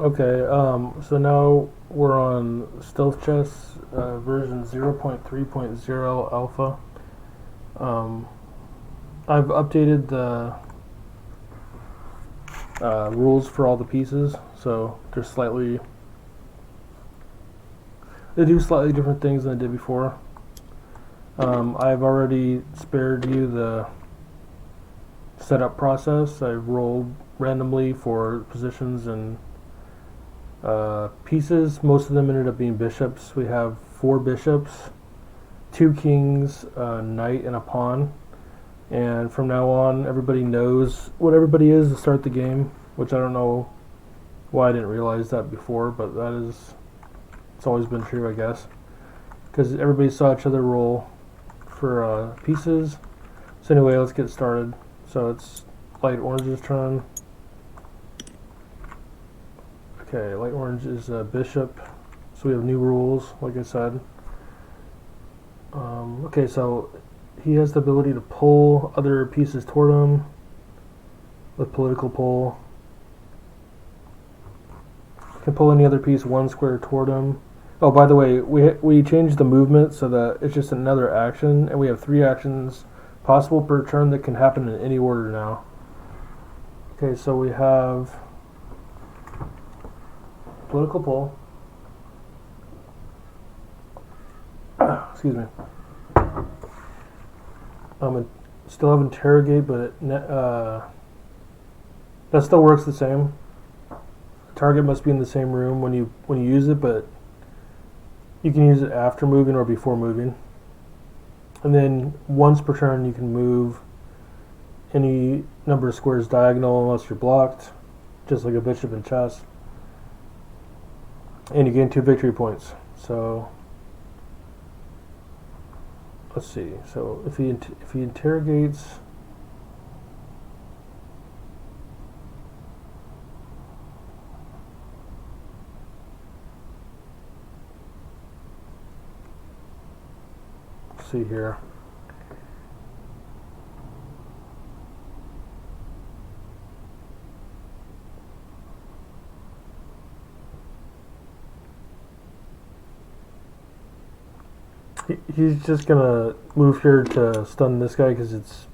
Okay, so now we're on Stealth Chess version 0.3.0 alpha. Um, I've updated the rules for all the pieces, so they do slightly different things than they did before. I've already spared you the setup process. I rolled randomly for positions and pieces. Most of them ended up being bishops. We have 4 bishops, 2 kings, a knight, and a pawn. And from now on, everybody knows what everybody is to start the game, which I don't know why I didn't realize that before, but it's always been true, I guess. Because everybody saw each other roll for pieces. So anyway, let's get started. So it's light orange's turn. Okay, light orange is a bishop. So we have new rules, like I said. Okay, so he has the ability to pull other pieces toward him with political pull. Can pull any other piece 1 square toward him. Oh, by the way, we changed the movement so that it's just another action, and we have 3 actions possible per turn that can happen in any order now. Okay, so we have political pull. Excuse me. Still have interrogate, but that still works the same. The target must be in the same room when you use it, but you can use it after moving or before moving. And then once per turn, you can move any number of squares diagonal unless you're blocked, just like a bishop in chess. And you gain 2 victory points. So let's see. So if he interrogates, let's see here. He's just gonna move here to stun this guy because it's,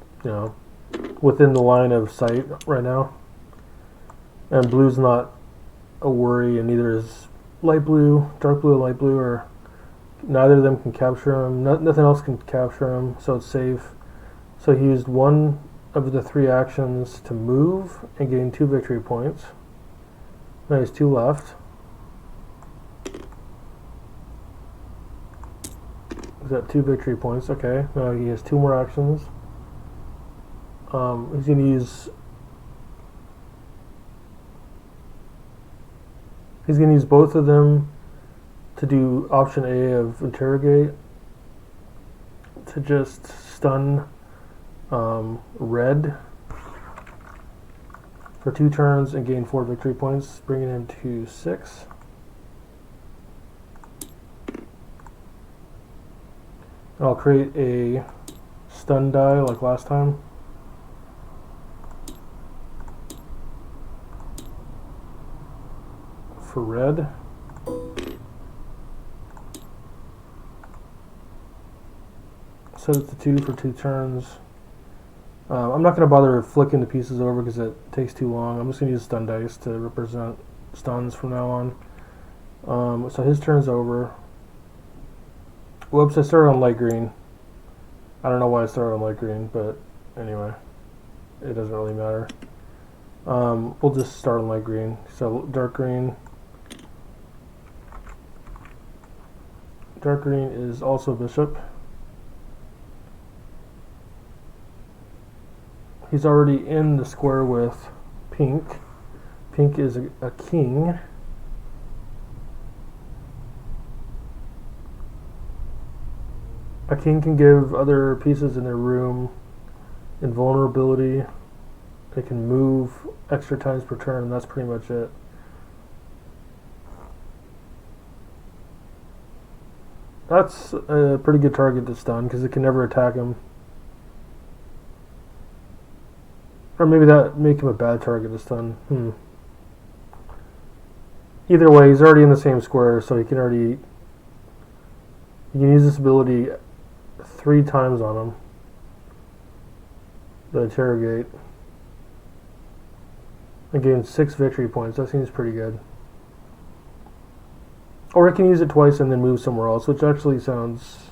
within the line of sight right now. And blue's not a worry, and neither is light blue, dark blue, and light blue, or neither of them can capture him. Nothing else can capture him, so it's safe. So he used 1 of the 3 actions to move and gain 2 victory points. Now he has 2 left. He's got 2 victory points. Okay, now he has 2 more actions. He's gonna use both of them to do option A of interrogate, to just stun red for 2 turns and gain 4 victory points, bringing him to 6. I'll create a stun die like last time. For red. Set it to 2 for 2 turns. I'm not going to bother flicking the pieces over because it takes too long. I'm just going to use stun dice to represent stuns from now on. So his turn's over. Whoops, I started on light green. I don't know why I started on light green, but anyway, it doesn't really matter. We'll just start on light green. So dark green. Dark green is also bishop. He's already in the square with pink. Pink is a king. A king can give other pieces in their room invulnerability. They can move extra times per turn, and that's pretty much it. That's a pretty good target to stun because it can never attack him. Or maybe that make him a bad target to stun. Either way, he's already in the same square, so he can use this ability 3 times on him. The interrogate. And gain 6 victory points. That seems pretty good. Or I can use it twice and then move somewhere else, which actually sounds...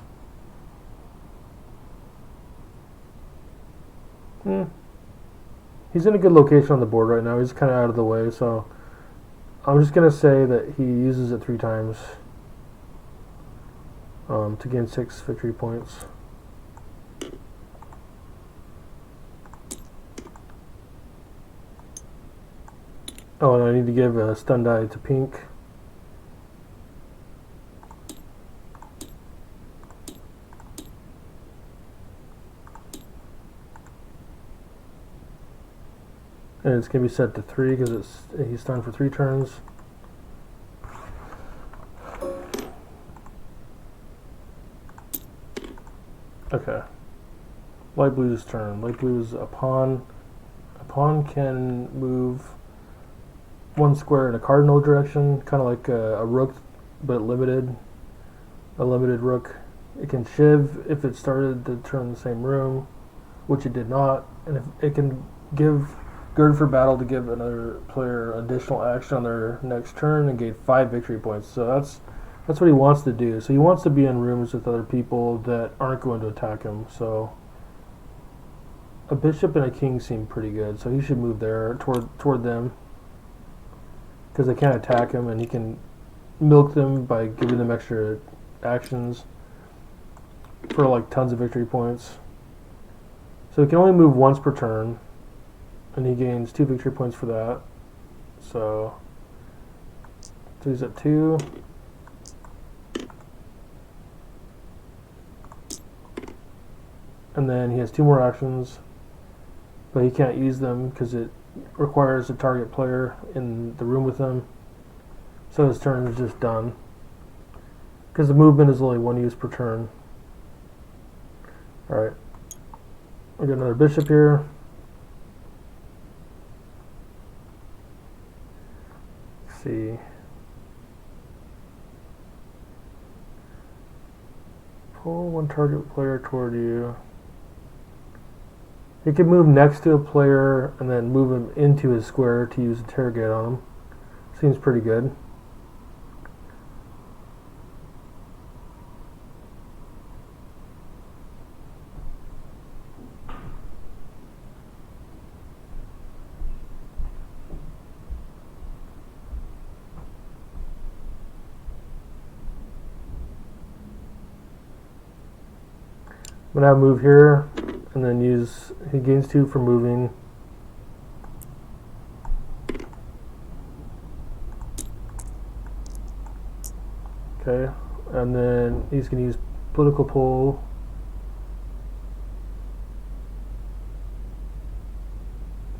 He's in a good location on the board right now. He's kind of out of the way, so I'm just going to say that he uses it 3 times to gain 6 victory points. Oh, and I need to give a stun die to pink. And it's going to be set to 3 because he's stunned for 3 turns. Okay. Light blue's turn. Light blue's a pawn. A pawn can move 1 square in a cardinal direction, kind of like a rook, but limited. A limited rook. It can shiv if it started the turn in the same room, which it did not. And if it can give Gird for battle to give another player additional action on their next turn and gain 5 victory points. So that's what he wants to do. So he wants to be in rooms with other people that aren't going to attack him. So a bishop and a king seem pretty good. So he should move there toward them because they can't attack him, and he can milk them by giving them extra actions for like tons of victory points. So he can only move once per turn, and he gains 2 victory points for that. So he's at 2. And then he has 2 more actions, but he can't use them because it requires a target player in the room with him. So his turn is just done because the movement is only 1 use per turn. Alright, we got another bishop here. Let's see. Pull 1 target player toward you. You can move next to a player and then move him into his square to use interrogate on him. Seems pretty good. I'm going to move here and then he gains 2 for moving. Okay, and then he's going to use political pull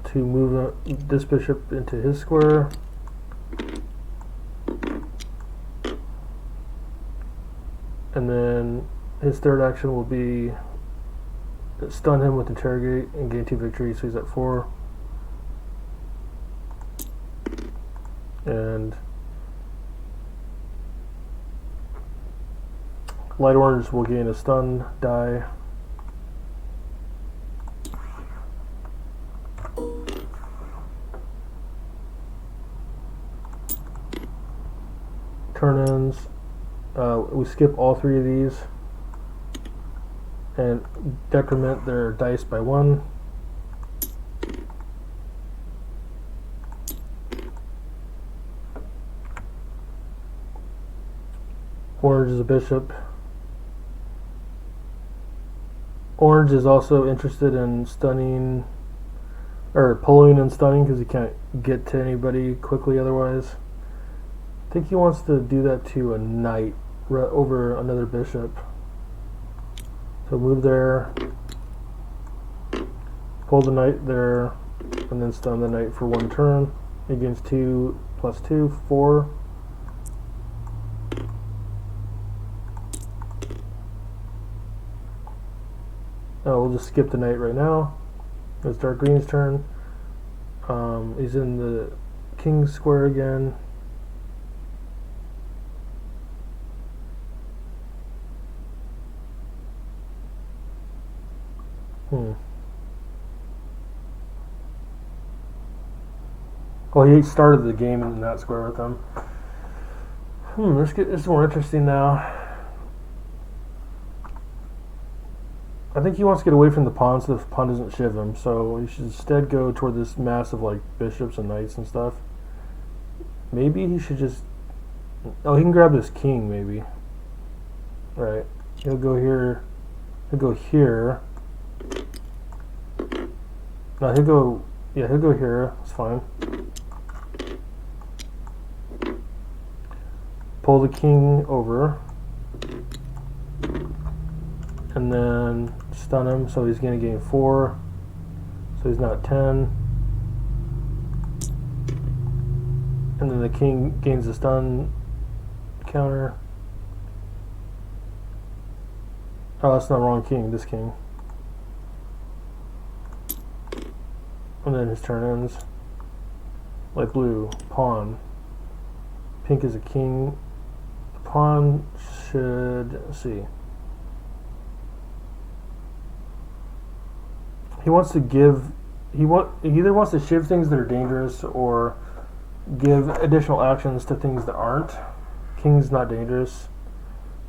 to move this bishop into his square. And then his third action will be stun him with interrogate and gain 2 victories, so he's at 4. And light orange will gain a stun die. Turn ends. We skip all 3 of these and decrement their dice by 1. Orange is a bishop. Orange is also interested in stunning, or pulling and stunning, because he can't get to anybody quickly otherwise. I think he wants to do that to a knight over another bishop. So move there, pull the knight there, and then stun the knight for 1 turn. He gains 2 plus 2, 4. Oh, we'll just skip the knight right now. It's dark green's turn. He's in the king's square again. Well, he started the game in that square with them. This is more interesting now. I think he wants to get away from the pawn so the pawn doesn't shiv him, so he should instead go toward this mass of like bishops and knights and stuff. Maybe he should just... Oh, he can grab this king, maybe. Right. He'll go here. He'll go here. No, he'll go... Yeah, he'll go here. It's fine. Pull the king over. And then stun him, so he's going to gain 4. So he's not 10. And then the king gains a stun counter. Oh, that's not the wrong king, this king. And then his turn ends. Light blue, pawn. Pink is a king. The pawn should, let's see. He wants to give, he either wants to shiv things that are dangerous or give additional actions to things that aren't. King's not dangerous,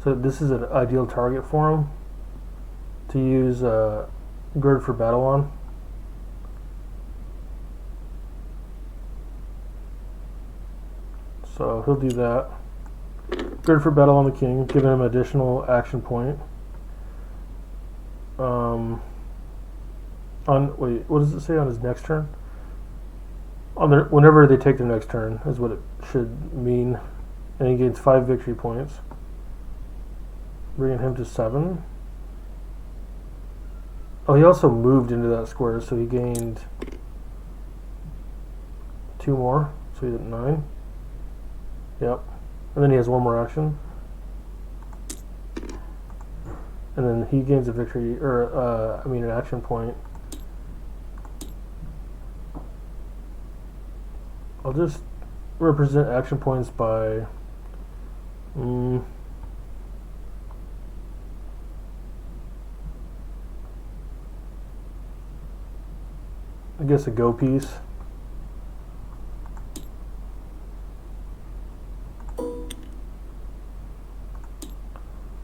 so this is an ideal target for him to use Gird for battle on. So he'll do that. Gird for battle on the king, giving him additional action point. Wait, what does it say on his next turn? Whenever they take their next turn is what it should mean. And he gains 5 victory points, bringing him to 7. Oh, he also moved into that square, so he gained 2 more, so he's at 9. Yep. And then he has 1 more action. And then he gains a victory, or an action point. I'll just represent action points by I guess a go piece.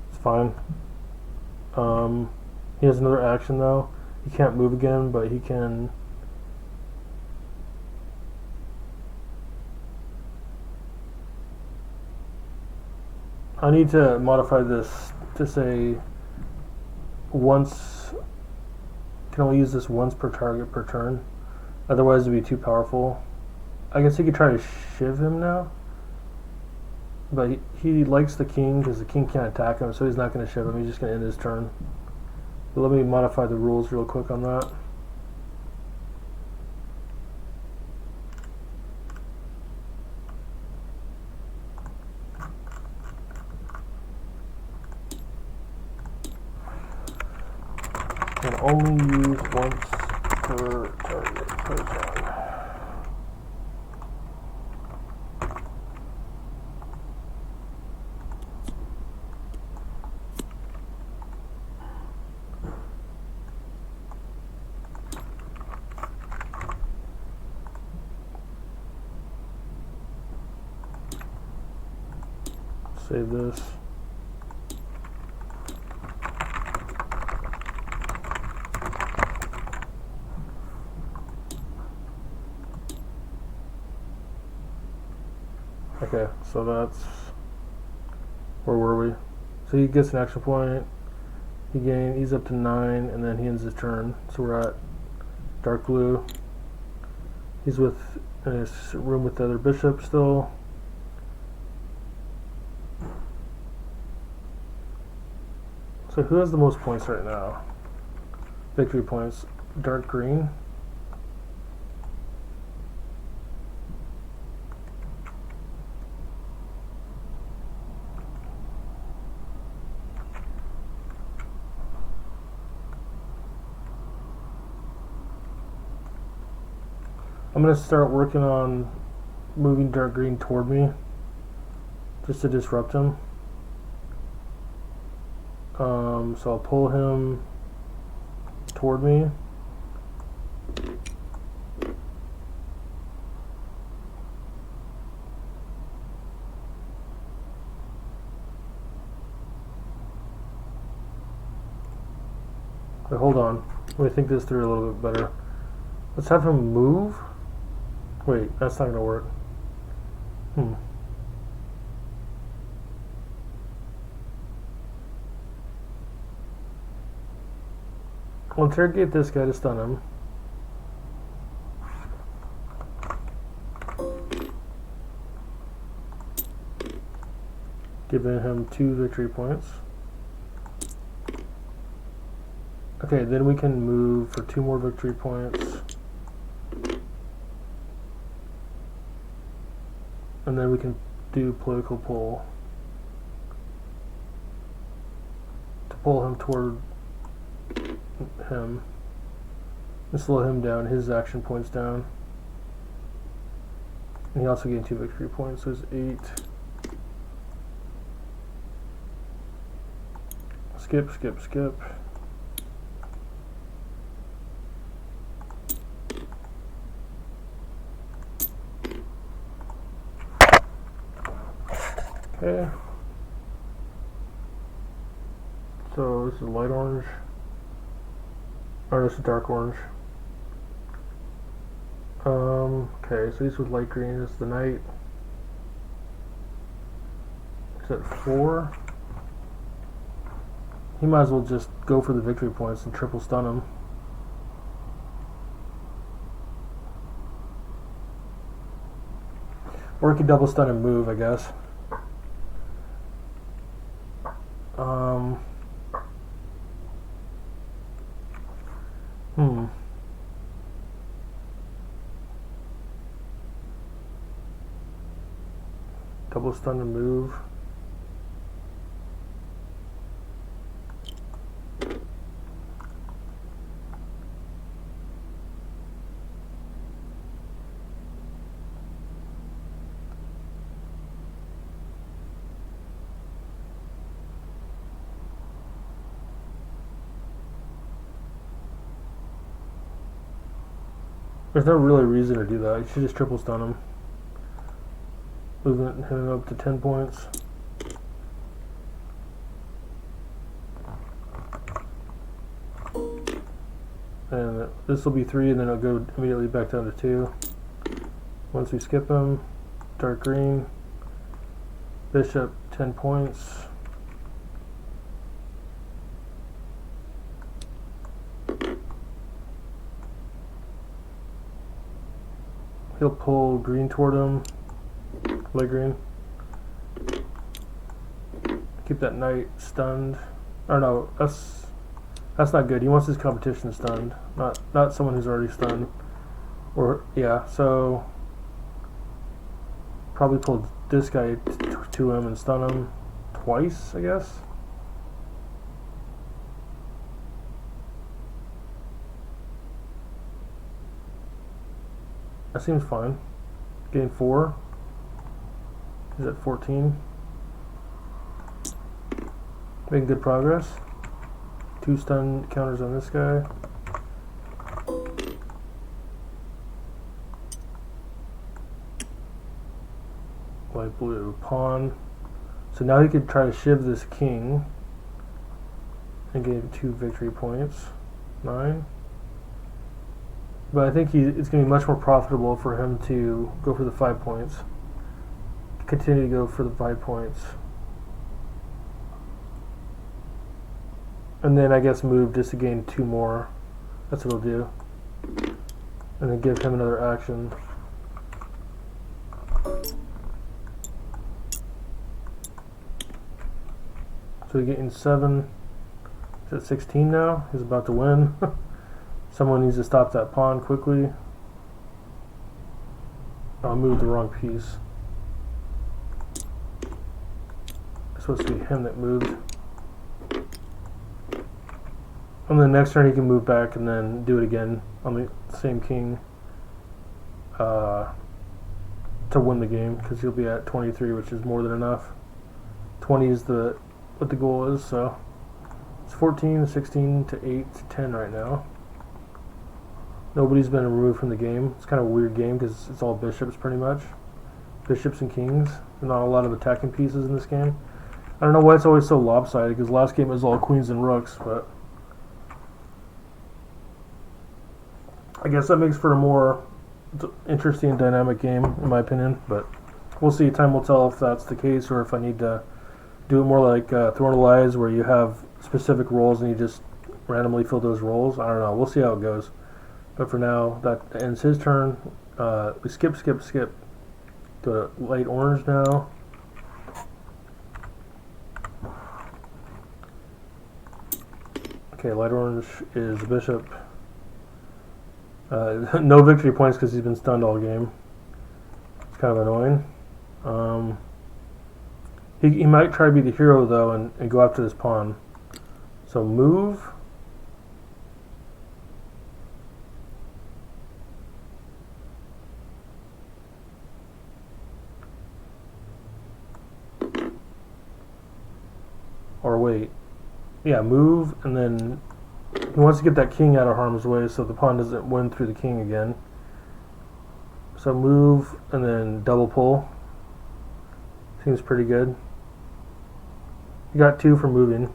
It's fine. He has another action though. He can't move again, but he can... I need to modify this to say once, can only use this once per target per turn. Otherwise it would be too powerful. I guess he could try to shiv him now. But he likes the king because the king can't attack him, so he's not going to shiv him. He's just going to end his turn. But let me modify the rules real quick on that. Can only use once per target per turn. Save this. Okay, so that's, where were we? So he gets an action point. He's up to 9, and then he ends his turn. So we're at dark blue. He's in his room with the other bishop still. So who has the most points right now? Victory points. Dark green. I'm going to start working on moving dark green toward me just to disrupt him. So I'll pull him toward me. Wait, hold on. Let me think this through a little bit better. Let's have him move. Wait, that's not gonna work. We'll interrogate this guy to stun him. Giving him 2 victory points. Okay, then we can move for 2 more victory points. And then we can do political pull. To pull him toward him. And slow him down, his action points down. And he also gained 2 victory points, so it's 8. Skip, skip, skip. Okay. So this is light orange. Or this is dark orange. Okay, so this was light green. This is the knight. Is at 4. He might as well just go for the victory points and triple stun him. Or he could double stun and move, I guess. Double stun and move. There's no really reason to do that. You should just triple stun him. Moving him up to 10 points. And this will be 3, and then it'll go immediately back down to 2. Once we skip him, dark green. Bishop, 10 points. He'll pull green toward him. Light green. Keep that knight stunned. Or no, that's not good. He wants his competition stunned, not someone who's already stunned. Or yeah, so probably pull this guy to him and stun him twice, I guess. That seems fine. Gain 4. He's at 14. Making good progress. 2 stun counters on this guy. Light blue pawn. So now he could try to shiv this king and gain 2 victory points. 9. But I think it's going to be much more profitable for him to go for the 5 points. Continue to go for the 5 points. And then I guess move just to gain 2 more. That's what he'll do. And then give him another action. So he's getting 7. He's at 16 now. He's about to win. Someone needs to stop that pawn quickly. I moved the wrong piece. It's supposed to be him that moved. On the next turn he can move back and then do it again on the same king to win the game, because he'll be at 23, which is more than enough. 20 is what the goal is, so it's 14, 16 to 8 to 10 right now. Nobody's been removed from the game. It's kind of a weird game because it's all bishops pretty much. Bishops and kings. There's not a lot of attacking pieces in this game. I don't know why it's always so lopsided, because last game it was all queens and rooks, but I guess that makes for a more interesting and dynamic game, in my opinion, but we'll see. Time will tell if that's the case, or if I need to do it more like Throne of Lies, where you have specific roles and you just randomly fill those roles. I don't know. We'll see how it goes. But for now, that ends his turn. We skip. Go to light orange now. Okay, light orange is the bishop. No victory points because he's been stunned all game. It's kind of annoying. He might try to be the hero though and go after this pawn. So move. Or wait. Yeah, move, and then he wants to get that king out of harm's way so the pawn doesn't win through the king again. So move, and then double pull. Seems pretty good. You got 2 for moving.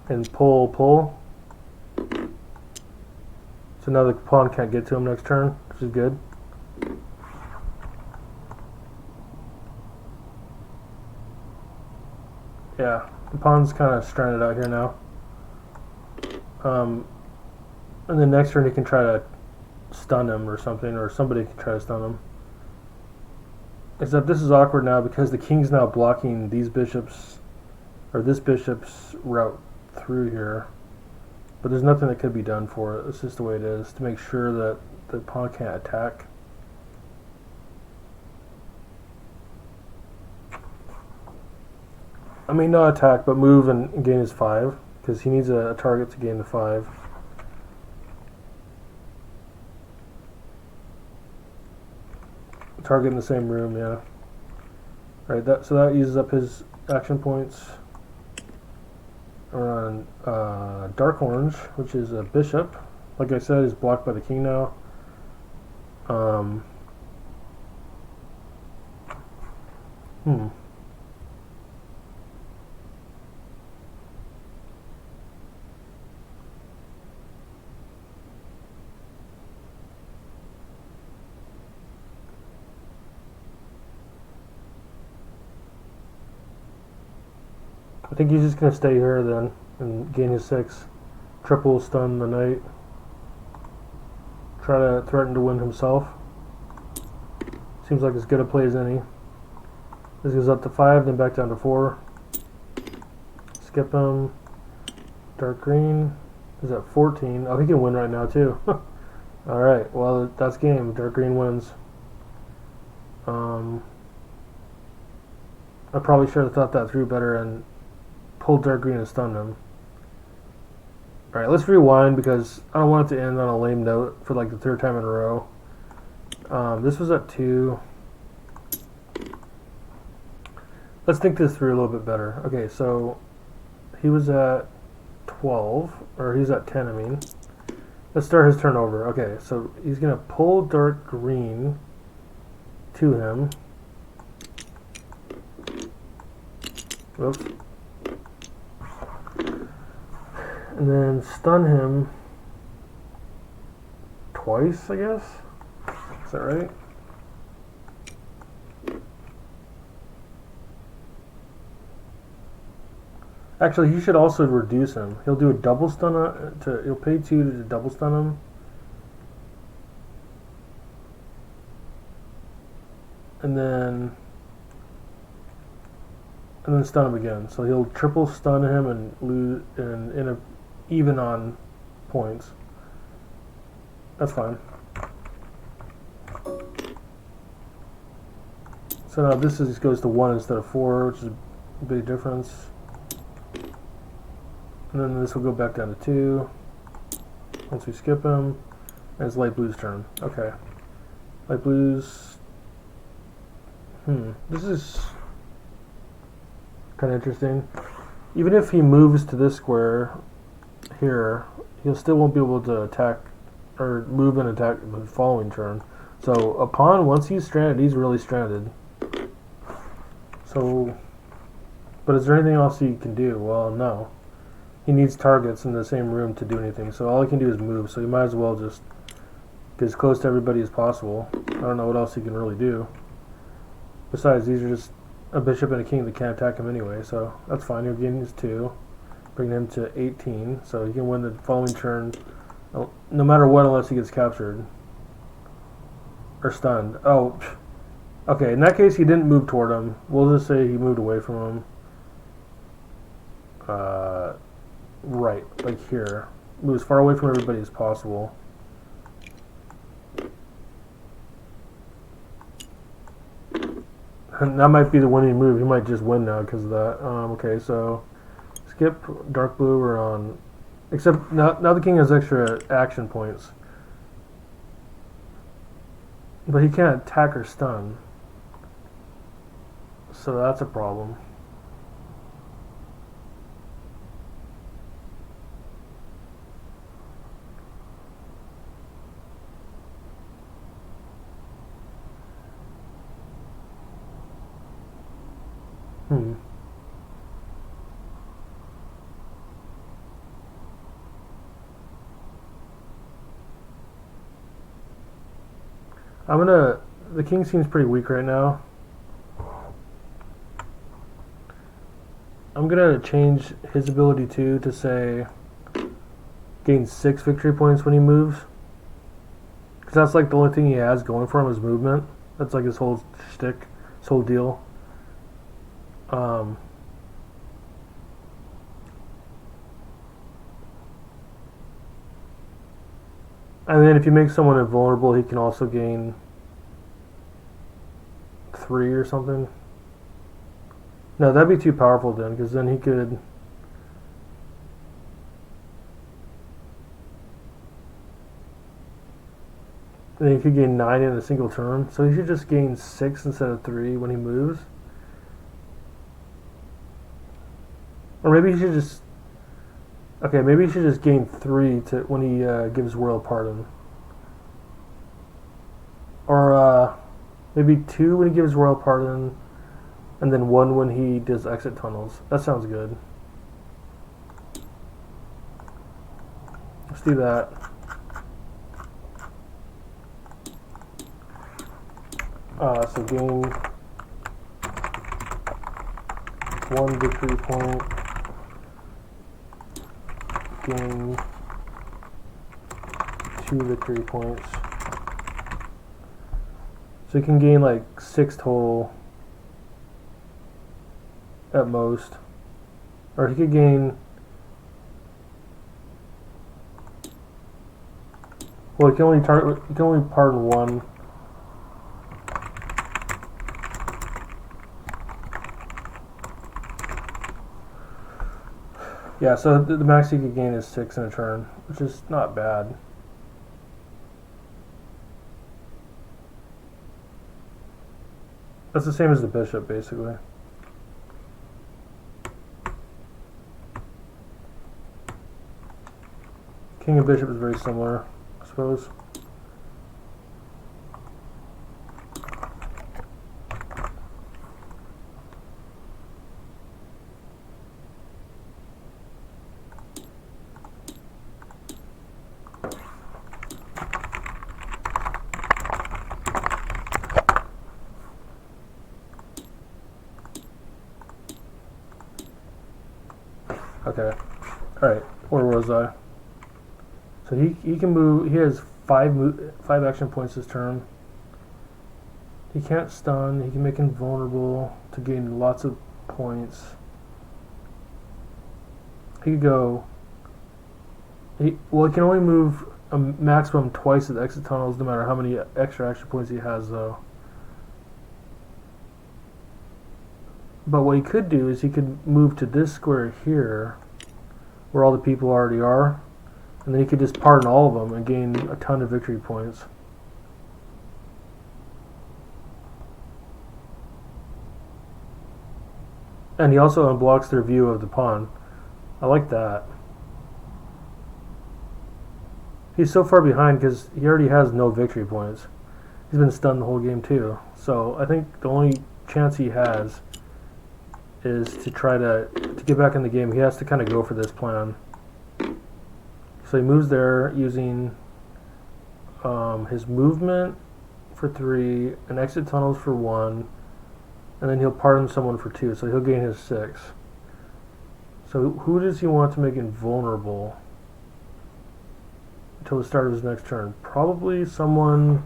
And pull. So now the pawn can't get to him next turn, which is good. Yeah, the pawn's kind of stranded out here now. And then next turn he can try to stun him or something, or somebody can try to stun him. Except this is awkward now because the king's now blocking these bishops, or this bishop's route through here. But there's nothing that could be done for it. It's just the way it is, to make sure that the pawn can't attack. I mean, not attack, but move and gain his 5, because he needs a target to gain the 5. Target in the same room, yeah. Right, so that uses up his action points. We're on dark orange, which is a bishop. Like I said, he's blocked by the king now. I think he's just going to stay here then and gain his 6. Triple stun the knight. Try to threaten to win himself. Seems like as good a play as any. This goes up to 5, then back down to 4. Skip him. Dark green is at 14. Oh, he can win right now too. Alright, well that's game. Dark green wins. I probably should have thought that through better and pulled dark green and stunned him. Alright, let's rewind because I don't want it to end on a lame note for like the 3rd time in a row. This was at 2. Let's think this through a little bit better. Okay, so he was at 12, or he's at 10, I mean. Let's start his turn over. Okay, so he's going to pull dark green to him. Whoops. And then stun him twice, I guess? Is that right? Actually, he should also reduce him. He'll do a double stun he'll pay 2 to double stun him. And then stun him again. So he'll triple stun him and lose and even on points. That's fine. So now this goes to 1 instead of 4, which is a big difference. And then this will go back down to 2 once we skip him. And it's light blue's turn. Okay. Light blue's... This is kind of interesting. Even if he moves to this square here, he still won't be able to attack or move and attack the following turn. So a pawn, once he's stranded, he's really stranded. So, but is there anything else he can do? Well, no. He needs targets in the same room to do anything. So all he can do is move. So he might as well just get as close to everybody as possible. I don't know what else he can really do. Besides, these are just a bishop and a king that can't attack him anyway. So that's fine. He'll gain his 2. Bring him to 18. So he can win the following turn no matter what, unless he gets captured. Or stunned. Oh, okay, in that case, he didn't move toward him. We'll just say he moved away from him. Right, like here. Move as far away from everybody as possible. And that might be the winning move. He might just win now because of that. Okay, so skip dark blue. We're on. Except now the king has extra action points. But he can't attack or stun. So that's a problem. The king seems pretty weak right now. I'm gonna change his ability to say gain 6 victory points when he moves. Because that's like the only thing he has going for him is movement. That's like his whole shtick, his whole deal. And then if you make someone invulnerable, he can also gain 3 or something. No, that'd be too powerful then, because then he could... Then he could gain 9 in a single turn. So he should just gain 6 instead of 3 when he moves. Or maybe he should just... Okay, maybe he should just gain 3 to when he gives royal pardon. Or maybe 2 when he gives royal pardon, and then 1 when he does exit tunnels. That sounds good. Let's do that. So gain 1 victory point. Gain 2 victory points. So you can gain like 6 total at most. Or he could gain... Well, he can only pardon 1. Yeah, so the max he could gain is 6 in a turn, which is not bad. That's the same as the bishop, basically. King and bishop is very similar, I suppose. Okay. Alright, where was I? So he can move. He has 5 action points this turn. He can't stun. He can make invulnerable to gain lots of points. He could go... he can only move a maximum twice at the exit tunnels, no matter how many extra action points he has, though. But what he could do is he could move to this square here, where all the people already are, and then he could just pardon all of them and gain a ton of victory points. And he also unblocks their view of the pawn. I like that. He's so far behind because he already has no victory points. He's been stunned the whole game too. So I think the only chance he has is to try to get back in the game. He has to kind of go for this plan. So he moves there using his movement for 3, and exit tunnels for 1, and then he'll pardon someone for 2, so he'll gain his 6. So who does he want to make invulnerable until the start of his next turn? Probably someone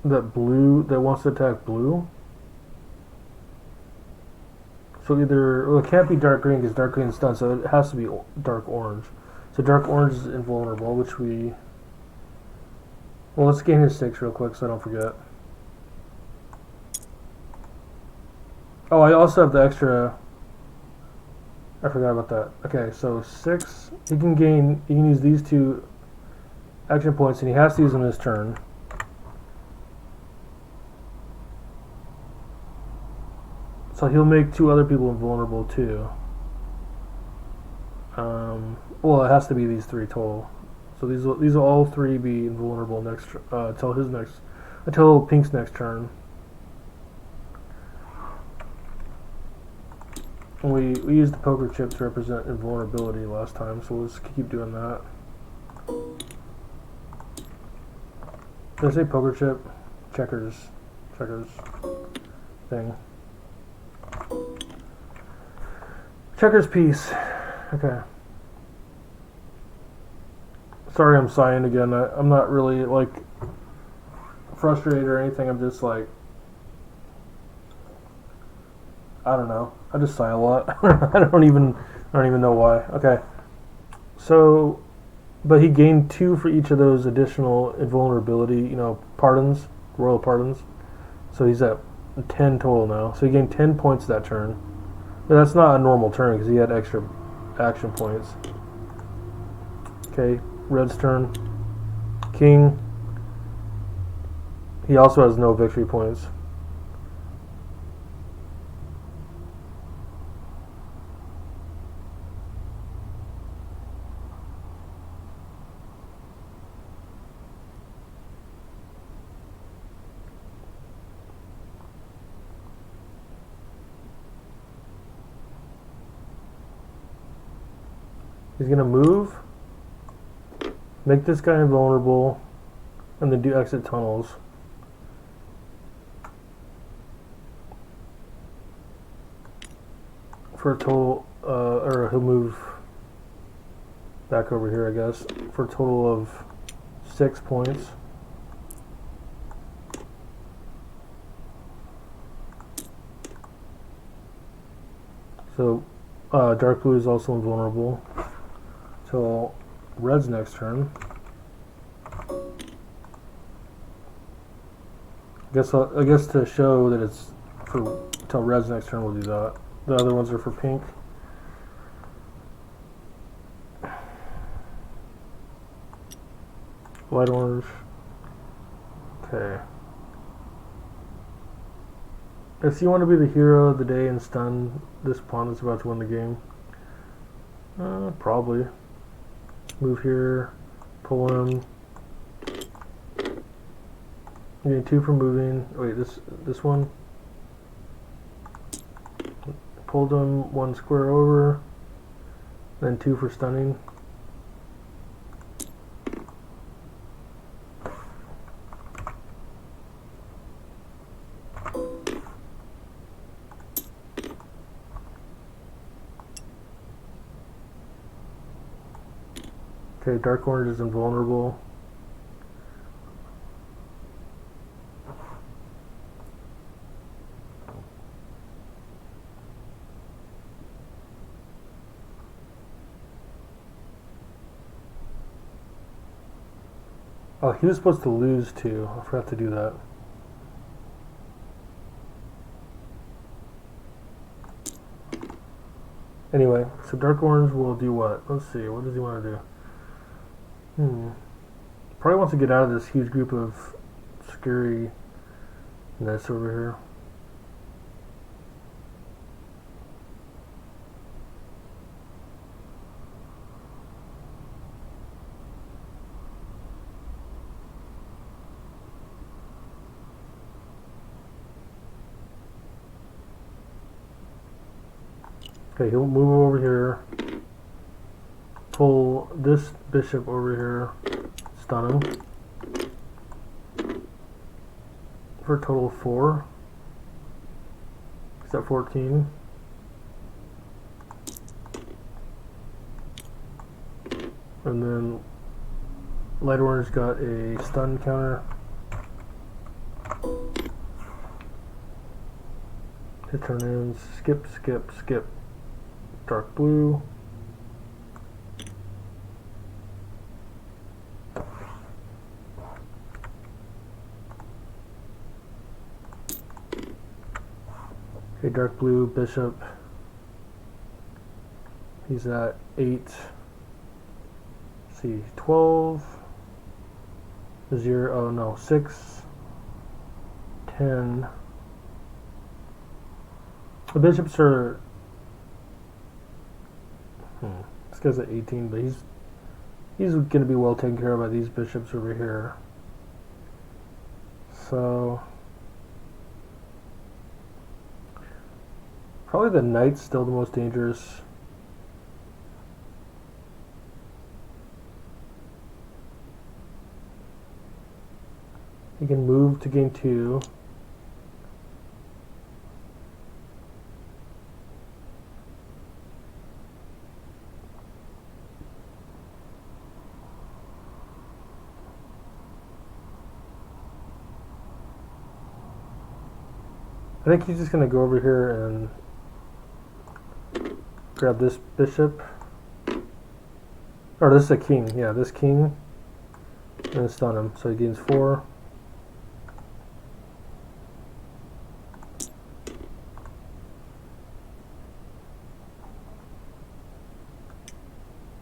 that wants to attack blue. So well, it can't be dark green because dark green is stunned, so it has to be dark orange. So dark orange is invulnerable, which well, let's gain his 6 real quick so I don't forget. Oh, I also have the extra. I forgot about that. Okay, so 6. He can use these 2 action points, and he has to use them this turn. So he'll make 2 other people invulnerable too. Well, it has to be these 3 total. So these will all 3 be invulnerable until Pink's next turn. And we used the poker chip to represent invulnerability last time, so we'll just keep doing that. Did I say poker chip? Checkers thing. Checkers piece. Okay. Sorry, I'm sighing again. I'm not really like frustrated or anything. I'm just like, I don't know. I just sigh a lot. I don't even know why. Okay. So, but he gained 2 for each of those additional invulnerability, pardons, royal pardons. So he's at 10 total now. So he gained 10 points that turn. But that's not a normal turn because he had extra action points. Okay, red's turn. King. He also has no victory points. He's going to move, make this guy invulnerable, and then do exit tunnels. For a total, or he'll move back over here, I guess, for a total of 6 points. So, dark blue is also invulnerable. Till red's next turn. I guess to show that it's for till red's next turn, we'll do that. The other ones are for pink. Light orange. Okay. If you want to be the hero of the day and stun this pawn that's about to win the game, probably. Move here, pull him. You get 2 for moving. Wait, this one. Pulled him 1 square over, then 2 for stunning. Okay, dark orange is invulnerable. Oh, he was supposed to lose too. I forgot to do that. Anyway, so dark orange will do what? Let's see, what does he want to do? Probably wants to get out of this huge group of scary And this over here. Okay, he'll move over here, pull this bishop over here, stun him for a total of 4. Is that 14? And then light orange got a stun counter. Hit turn ends, skip, skip, skip. Dark blue. Okay, dark blue, bishop. He's at 8. Let's see, 12. 0, oh no, 6. 10. The bishops are... This guy's at 18, but he's going to be well taken care of by these bishops over here. So probably the knight's still the most dangerous. He can move to gain 2. I think he's just going to go over here and grab this bishop. Or this is a king. Yeah, this king. And stun him. So he gains 4.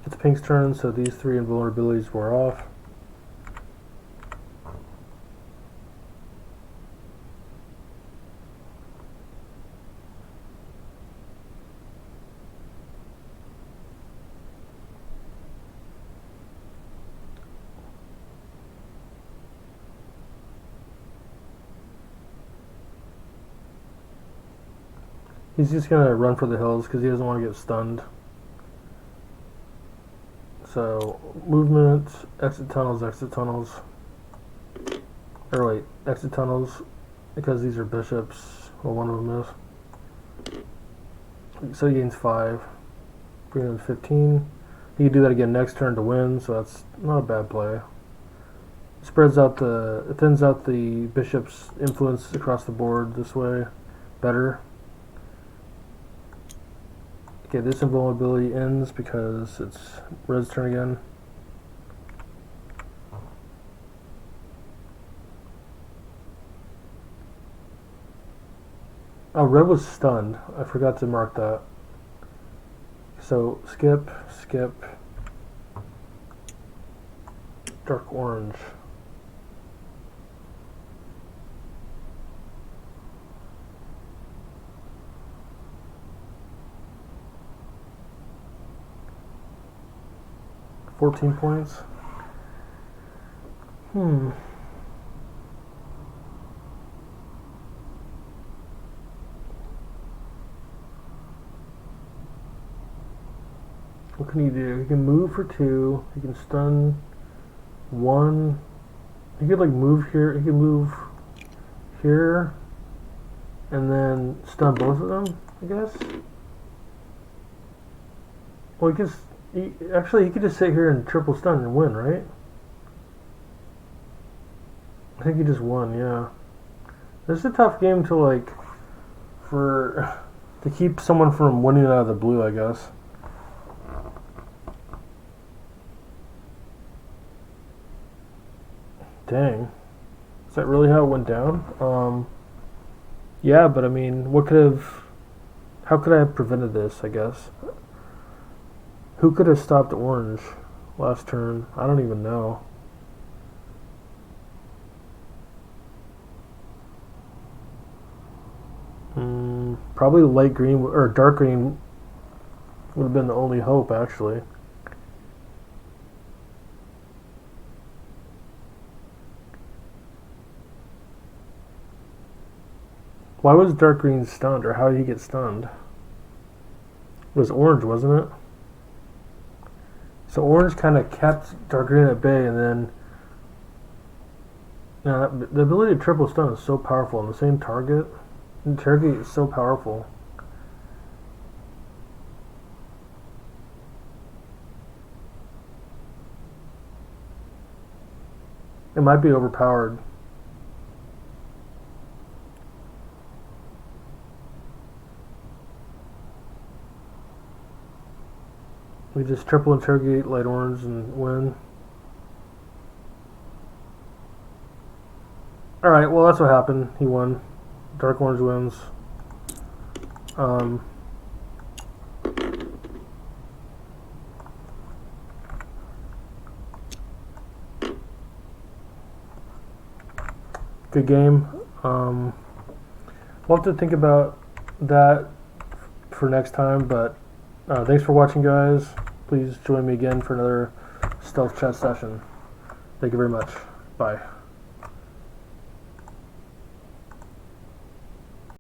It's pink's turn, so these 3 invulnerabilities were off. He's just going to run for the hills because he doesn't want to get stunned. So, movement, exit tunnels, exit tunnels. Or wait, exit tunnels, because these are bishops. Well, one of them is. So he gains 5. Bring him to 15. He can do that again next turn to win, so that's not a bad play. It thins out the bishop's influence across the board this way better. Okay, this invulnerability ends because it's red's turn again. Oh, red was stunned. I forgot to mark that. So, skip, skip. Dark orange. $14 points. What can he do? He can move for 2. He can stun 1. He could like move here. He can move here and then stun both of them, I guess. Well, he just actually he could just sit here and triple stun and win, right? I think he just won. Yeah, this is a tough game to to keep someone from winning out of the blue, I guess. Dang. Is that really how it went down? Yeah, but I mean, how could I have prevented this, I guess? Who could have stopped orange last turn? I don't even know. Probably light green or dark green would have been the only hope, actually. Why was dark green stunned, or how did he get stunned? It was orange, wasn't it? So orange kind of kept dark green at bay, and then the ability to triple stun is so powerful on the same target. Interrogate is so powerful. It might be overpowered. We just triple interrogate light orange and win. Alright, well that's what happened. He won. Dark orange wins. Good game. We'll have to think about that for next time, but thanks for watching, guys. Please join me again for another stealth chat session. Thank you very much. Bye.